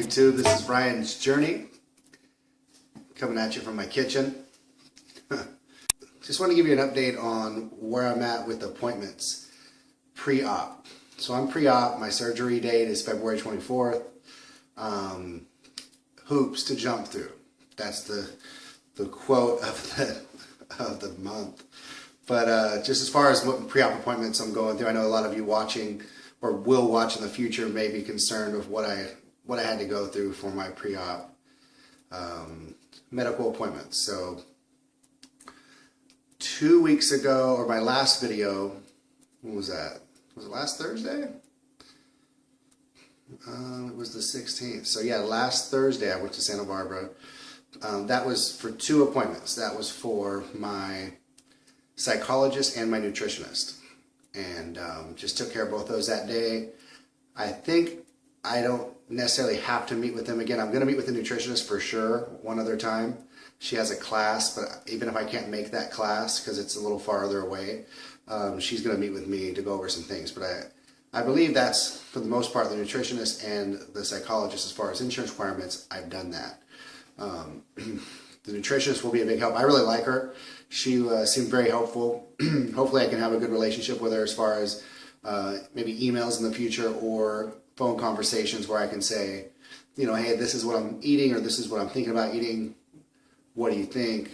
YouTube. This is Ryan's Journey, coming at you from my kitchen. Just want to give you an update on where I'm at with appointments pre-op. So I'm pre-op. My surgery date is February 24th. Hoops to jump through. That's the quote of the month. But just as far as what pre-op appointments I'm going through, I know a lot of you watching or will watch in the future may be concerned with what I had to go through for my pre-op medical appointments. So 2 weeks ago, or my last video, when was that? Was it last Thursday? It was the 16th. So yeah, last Thursday I went to Santa Barbara. That was for 2 appointments. That was for my psychologist and my nutritionist. And just took care of both those that day. I think I don't necessarily have to meet with them again. I'm going to meet with the nutritionist for sure one other time. She has a class, but even if I can't make that class because it's a little farther away, she's going to meet with me to go over some things. But I believe that's, for the most part, the nutritionist and the psychologist. As far as insurance requirements, I've done that. The nutritionist will be a big help. I really like her. She seemed very helpful. Hopefully I can have a good relationship with her as far as maybe emails in the future or phone conversations where I can say, you know, hey, this is what I'm eating, or this is what I'm thinking about eating. What do you think?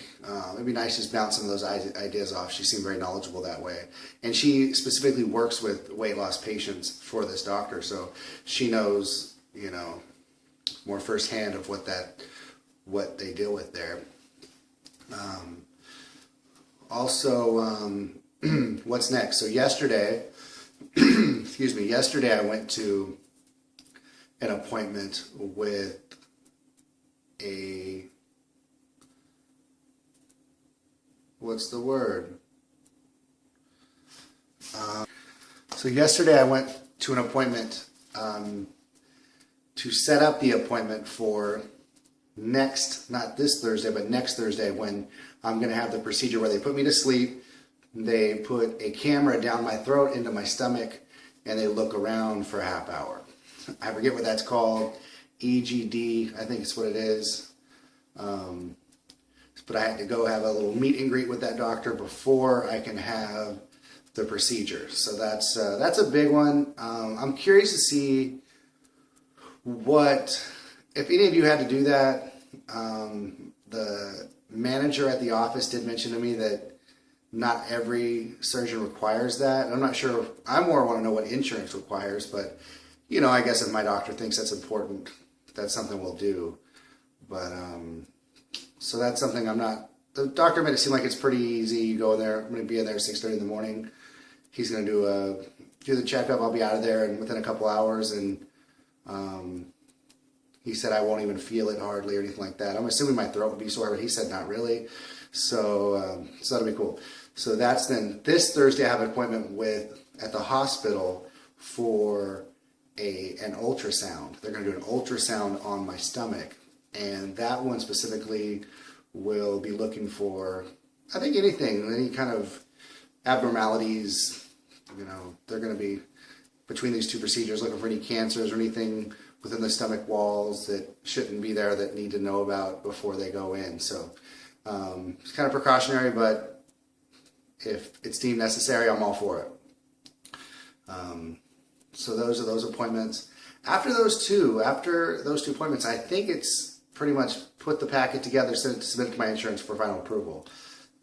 It'd be nice to just bounce some of those ideas off. She seemed very knowledgeable that way. And she specifically works with weight loss patients for this doctor. So she knows, you know, more firsthand of what they deal with there. What's next? So yesterday, yesterday I went to an appointment with so yesterday I went to an appointment to set up the appointment for not this Thursday, but next Thursday, when I'm going to have the procedure where they put me to sleep. They put a camera down my throat into my stomach, and they look around for a half hour. I forget what that's called. EGD, I think it's what it is. But I had to go have a little meet and greet with that doctor before I can have the procedure. So that's a big one. I'm curious to see if any of you had to do that. The manager at the office did mention to me that not every surgeon requires that. I'm not sure. I more want to know what insurance requires, but you know, I guess if my doctor thinks that's important, that's something we'll do. But so that's something the doctor made it seem like it's pretty easy. You go in there, I'm going to be in there at 6:30 in the morning. He's going to do the checkup. I'll be out of there and within a couple hours, and he said I won't even feel it hardly or anything like that. I'm assuming my throat would be sore, but he said not really. So that'll be cool. So that's then this Thursday I have an appointment at the hospital for an ultrasound. They're going to do an ultrasound on my stomach, and that one specifically will be looking for, I think, any kind of abnormalities. You know, they're going to be between these 2 procedures looking for any cancers or anything within the stomach walls that shouldn't be there that need to know about before they go in. So it's kind of precautionary, but if it's deemed necessary, I'm all for it. So those are those appointments. After those two appointments, I think it's pretty much put the packet together, send it to my insurance for final approval,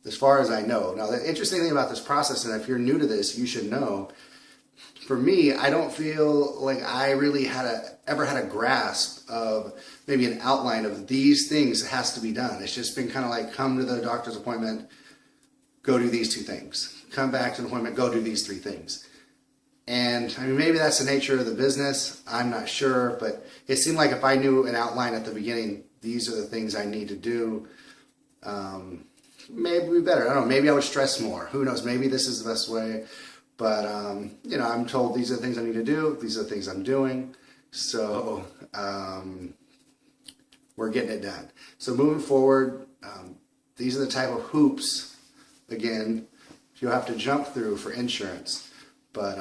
as far as I know. Now, the interesting thing about this process, and if you're new to this, you should know, for me, I don't feel like I really ever had a grasp of maybe an outline of these things that has to be done. It's just been kind of like, come to the doctor's appointment, go do these 2 things. Come back to the appointment, go do these 3 things. And I mean, maybe that's the nature of the business. I'm not sure, but it seemed like if I knew an outline at the beginning, these are the things I need to do, maybe it'd be better. I don't know. Maybe I would stress more. Who knows? Maybe this is the best way. But, you know, I'm told these are the things I need to do. These are the things I'm doing. So we're getting it done. So moving forward, these are the type of hoops, again, you'll have to jump through for insurance. But,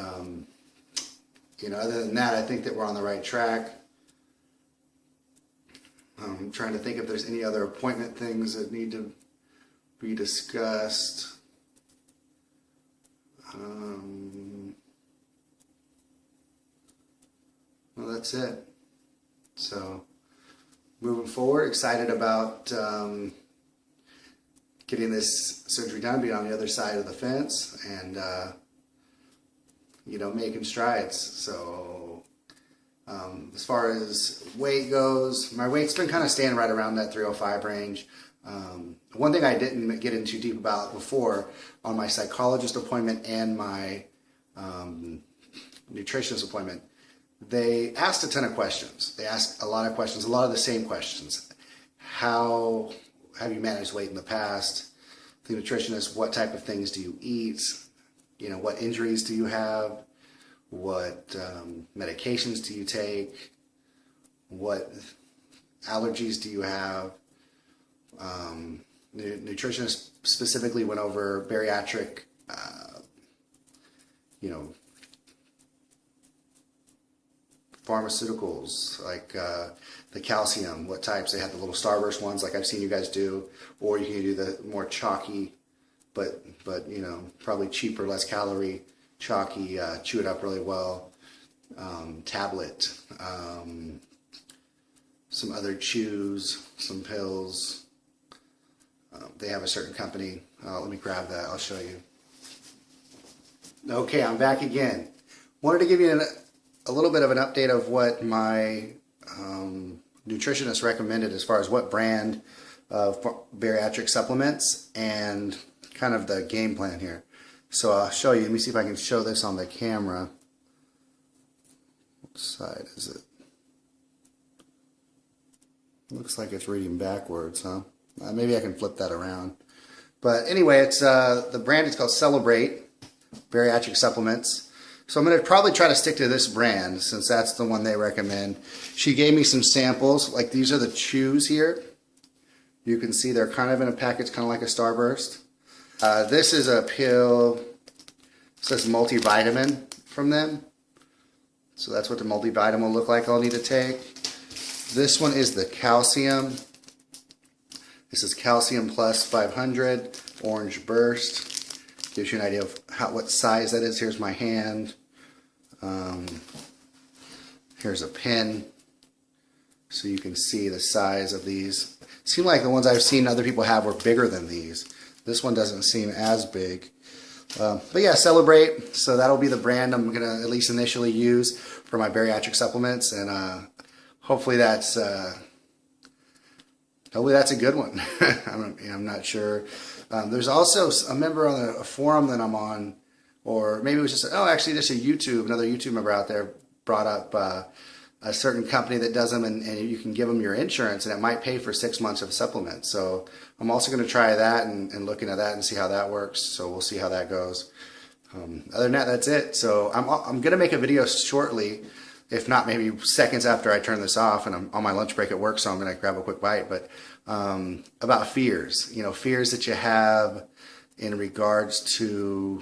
you know, other than that, I think that we're on the right track. I'm trying to think if there's any other appointment things that need to be discussed. Well, that's it. So, moving forward, excited about getting this surgery done, being on the other side of the fence, and you know, making strides. So, as far as weight goes, my weight's been kind of staying right around that 305 range. One thing I didn't get into deep about before, on my psychologist appointment and my nutritionist appointment, they asked a ton of questions. They asked a lot of questions, a lot of the same questions. How have you managed weight in the past? The nutritionist, what type of things do you eat? You know, what injuries do you have? What medications do you take? What allergies do you have? The nutritionist specifically went over bariatric, you know, pharmaceuticals, like the calcium, what types. They had the little starburst ones like I've seen you guys do, or you can do the more chalky, but you know, probably cheaper, less calorie, chalky, chew it up really well, tablet, some other chews, some pills. They have a certain company. Let me grab that. I'll show you. Okay, I'm back again. Wanted to give you a little bit of an update of what my nutritionist recommended as far as what brand of bariatric supplements and kind of the game plan here. So I'll show you. Let me see if I can show this on the camera. What side is it? Looks like it's reading backwards, huh? Maybe I can flip that around. But anyway, it's the brand is called Celebrate Bariatric Supplements. So I'm going to probably try to stick to this brand since that's the one they recommend. She gave me some samples. Like, these are the chews here. You can see they're kind of in a package, kind of like a Starburst. This is a pill. It says multivitamin from them. So that's what the multivitamin will look like I'll need to take. This one is the calcium. This is Calcium Plus 500 Orange Burst. Gives you an idea of what size that is. Here's my hand. Here's a pen, so you can see the size of these. Seem like the ones I've seen other people have were bigger than these. This one doesn't seem as big. But yeah, Celebrate. So that'll be the brand I'm going to at least initially use for my bariatric supplements, and hopefully that's a good one. I'm not sure. There's also a member on a forum that I'm on, or maybe it was just, actually just another YouTube member out there brought up a certain company that does them, and you can give them your insurance, and it might pay for 6 months of supplements. So I'm also going to try that and look into that and see how that works. So we'll see how that goes. Other than that, that's it. So I'm going to make a video shortly, if not maybe seconds after I turn this off, and I'm on my lunch break at work, so I'm going to grab a quick bite, but about fears, fears that you have in regards to,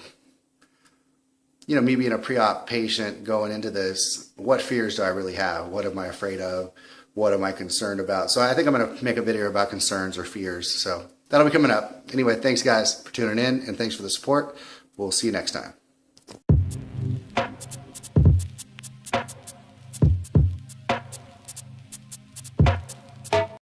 me being a pre-op patient going into this. What fears do I really have? What am I afraid of? What am I concerned about? So I think I'm going to make a video about concerns or fears. So that'll be coming up. Anyway, thanks guys for tuning in, and thanks for the support. We'll see you next time.